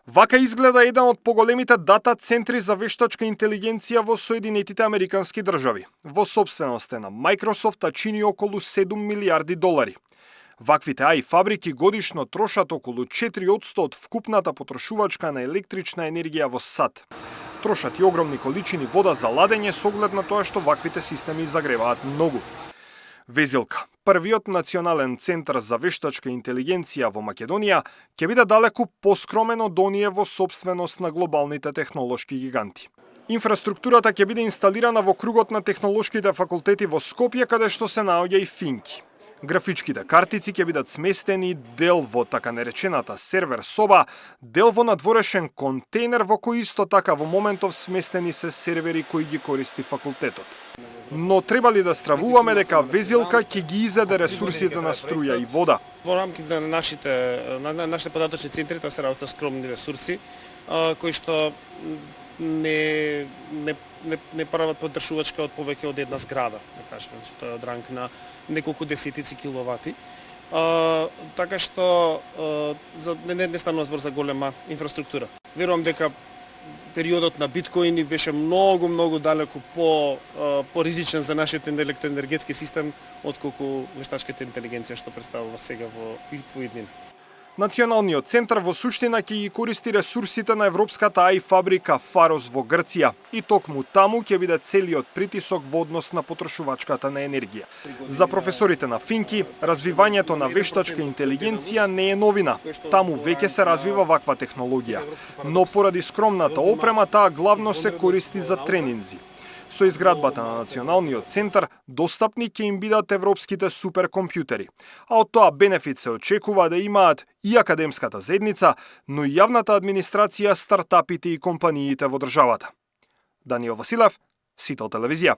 Вака изгледа еден од поголемите дата центри за вештачка интелигенција во Соединетите Американски држави. Во сопственост на Microsoft чини околу 7 милиарди долари. Ваквите AI фабрики годишно трошат околу 4% од вкупната потрошувачка на електрична енергија во САД. Трошат и огромни количини вода за ладење со оглед на тоа што ваквите системи загреваат многу. Везилка, првиот национален центар за вештачка интелигенција во Македонија, ќе биде далеку поскромен од оние во сопственост на глобалните технолошки гиганти. Инфраструктурата ќе биде инсталирана во кругот на технолошките факултети во Скопје, каде што се наоѓа и Финки. Графичките картици ќе бидат сместени дел во така наречената сервер соба, дел во надворешен контейнер во кој исто така во моментов сместени се сервери кои ги користи факултетот. Но треба ли да стравуваме дека Везилка ќе ги изеде ресурсите на струја и вода? Во рамките на нашите податочни центри, тоа се работи со скромни ресурси, кои што не прават поддржувачка од повеќе од една зграда, да кажеме, што е од ранг на неколку десетици киловати. Така што не станува збор за голема инфраструктура. Верувам дека периодот на биткоини беше многу далеку по-ризичен за нашиот електроенергетски систем отколку вештачката интелигенција што представува сега во иднина. Националниот центар во суштина ќе ги користи ресурсите на европската AI фабрика Фарос во Грција и токму таму ќе биде целиот притисок во однос на потрошувачката на енергија. За професорите на Финки, развивањето на вештачка интелигенција не е новина. Таму веќе се развива ваква технологија, но поради скромната опрема таа главно се користи за тренинзи. Со изградбата на Националниот центар, достапни ќе им бидат европските суперкомпјутери, а од тоа бенефит се очекува да имаат и академската заедница, но и јавната администрација, стартапите и компаниите во државата. Даниел Василев, Сител телевизија.